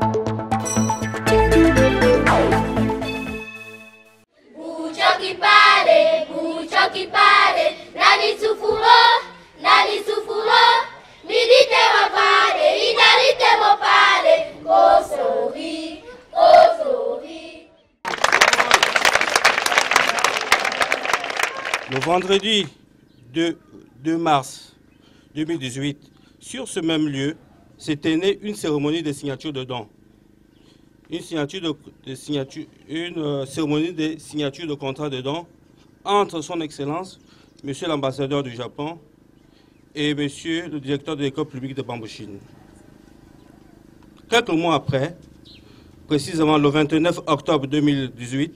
Le vendredi 2 mars 2018, sur ce même lieu, s'est tenue une cérémonie de signature de dons. Une cérémonie de signature de contrat de dons entre son Excellence, Monsieur l'ambassadeur du Japon et Monsieur le directeur de l'école publique de Bambouchine. Quelques mois après, précisément le 29 octobre 2018,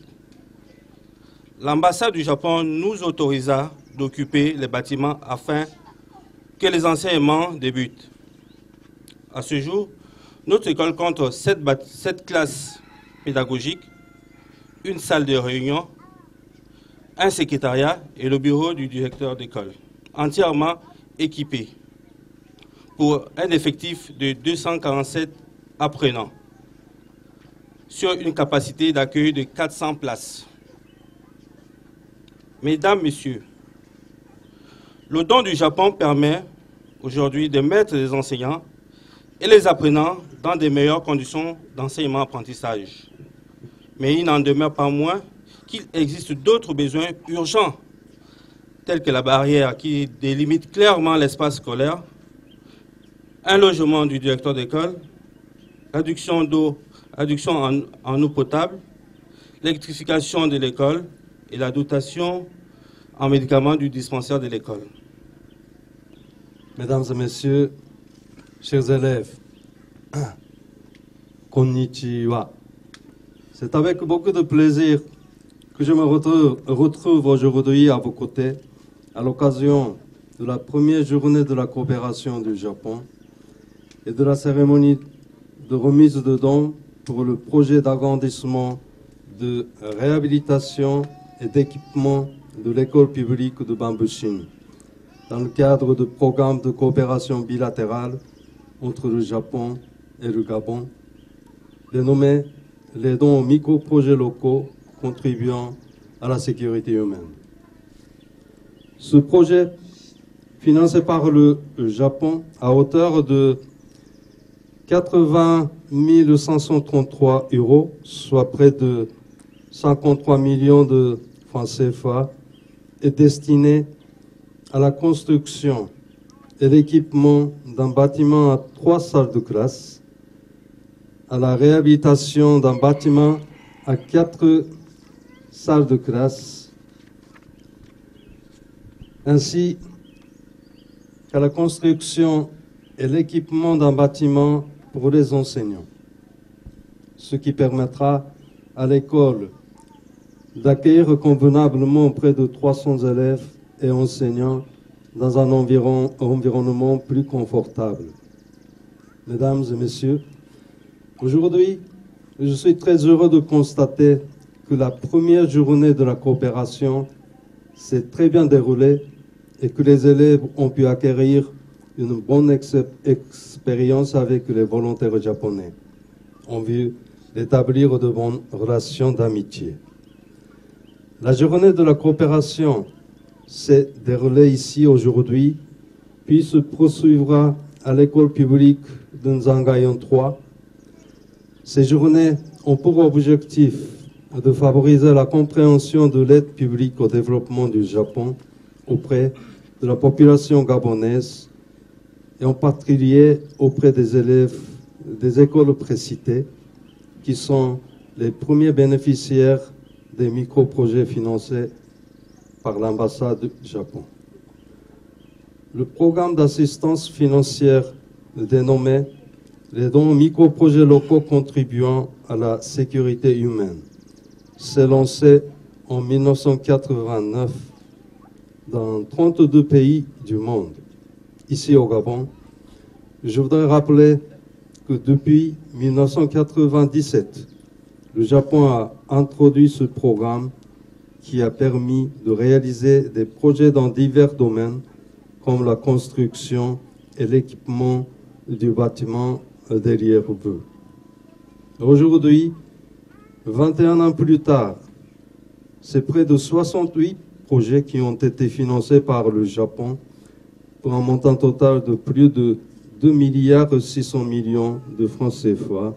l'ambassade du Japon nous autorisa d'occuper les bâtiments afin que les enseignements débutent. À ce jour, notre école compte 7 classes pédagogiques, une salle de réunion, un secrétariat et le bureau du directeur d'école, entièrement équipés, pour un effectif de 247 apprenants, sur une capacité d'accueil de 400 places. Mesdames, Messieurs, le don du Japon permet aujourd'hui de mettre les enseignants et les apprenants dans de meilleures conditions d'enseignement-apprentissage. Mais il n'en demeure pas moins qu'il existe d'autres besoins urgents, tels que la barrière qui délimite clairement l'espace scolaire, un logement du directeur d'école, réduction d'eau, réduction en eau potable, l'électrification de l'école et la dotation en médicaments du dispensaire de l'école. Mesdames et messieurs, chers élèves, konnichiwa. C'est avec beaucoup de plaisir que je me retrouve aujourd'hui à vos côtés à l'occasion de la première journée de la coopération du Japon et de la cérémonie de remise de dons pour le projet d'agrandissement, de réhabilitation et d'équipement de l'école publique de Bambouchine, dans le cadre du programme de coopération bilatérale entre le Japon et le Gabon, dénommé les dons aux micro-projets locaux contribuant à la sécurité humaine. Ce projet, financé par le Japon à hauteur de 80 533 €, soit près de 53 millions de francs CFA, est destiné à la construction et l'équipement d'un bâtiment à 3 salles de classe, à la réhabilitation d'un bâtiment à 4 salles de classe, ainsi qu'à la construction et l'équipement d'un bâtiment pour les enseignants, ce qui permettra à l'école d'accueillir convenablement près de 300 élèves et enseignants dans un environnement plus confortable. Mesdames et messieurs, aujourd'hui, je suis très heureux de constater que la première journée de la coopération s'est très bien déroulée et que les élèves ont pu acquérir une bonne expérience avec les volontaires japonais en vue d'établir de bonnes relations d'amitié. La journée de la coopération s'est déroulée ici aujourd'hui, puis se poursuivra à l'école publique de Nzangayon 3. Ces journées ont pour objectif de favoriser la compréhension de l'aide publique au développement du Japon auprès de la population gabonaise et en particulier auprès des élèves des écoles précitées qui sont les premiers bénéficiaires des micro-projets financés par l'ambassade du Japon. Le programme d'assistance financière dénommé les dons aux micro-projets locaux contribuant à la sécurité humaine s'est lancé en 1989 dans 32 pays du monde. Ici au Gabon, je voudrais rappeler que depuis 1997, le Japon a introduit ce programme qui a permis de réaliser des projets dans divers domaines comme la construction et l'équipement du bâtiment derrière vous. Aujourd'hui, 21 ans plus tard, c'est près de 68 projets qui ont été financés par le Japon pour un montant total de plus de 2 milliards 600 millions de francs CFA,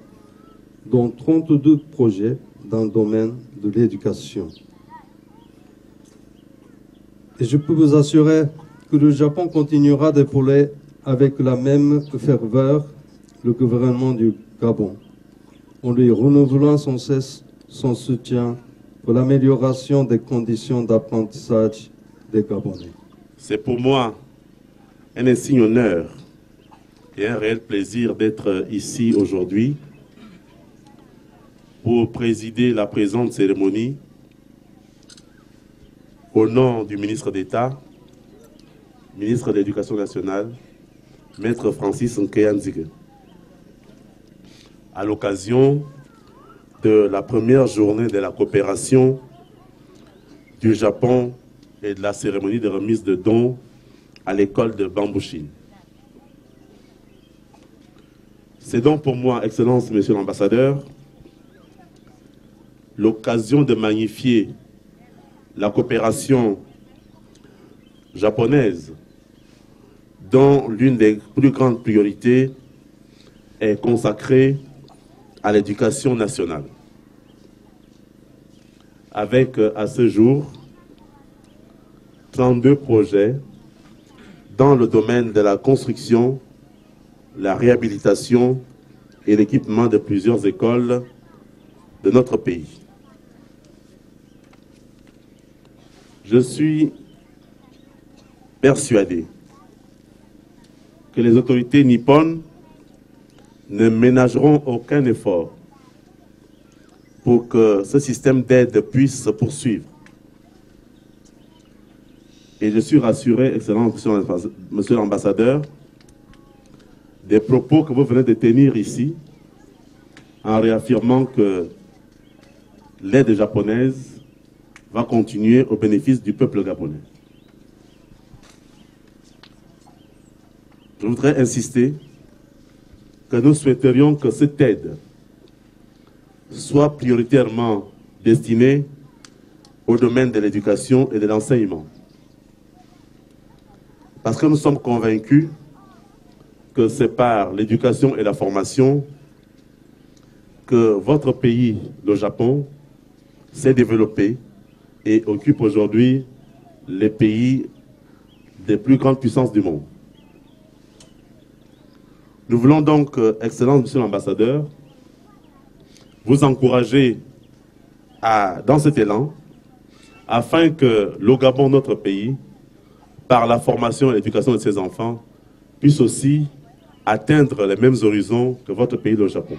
dont 32 projets dans le domaine de l'éducation. Et je peux vous assurer que le Japon continuera d'épauler avec la même ferveur le gouvernement du Gabon, en lui renouvelant sans cesse son soutien pour l'amélioration des conditions d'apprentissage des Gabonais. C'est pour moi un insigne honneur et un réel plaisir d'être ici aujourd'hui pour présider la présente cérémonie au nom du ministre d'État, ministre de l'Éducation nationale, Maître Francis Nkeyanzige, à l'occasion de la première journée de la coopération du Japon et de la cérémonie de remise de dons à l'école de Bambouchine. C'est donc pour moi, Excellence, Monsieur l'Ambassadeur, l'occasion de magnifier la coopération japonaise dont l'une des plus grandes priorités est consacrée à l'éducation nationale. Avec, à ce jour, 32 projets dans le domaine de la construction, la réhabilitation et l'équipement de plusieurs écoles de notre pays. Je suis persuadé que les autorités nippones ne ménageront aucun effort pour que ce système d'aide puisse se poursuivre. Et je suis rassuré, Excellent Monsieur l'Ambassadeur, des propos que vous venez de tenir ici, en réaffirmant que l'aide japonaise va continuer au bénéfice du peuple gabonais. Je voudrais insister que nous souhaiterions que cette aide soit prioritairement destinée au domaine de l'éducation et de l'enseignement. Parce que nous sommes convaincus que c'est par l'éducation et la formation que votre pays, le Japon, s'est développé et occupe aujourd'hui les pays des plus grandes puissances du monde. Nous voulons donc, Excellence Monsieur l'Ambassadeur, vous encourager dans cet élan afin que le Gabon, notre pays, par la formation et l'éducation de ses enfants, puisse aussi atteindre les mêmes horizons que votre pays, le Japon.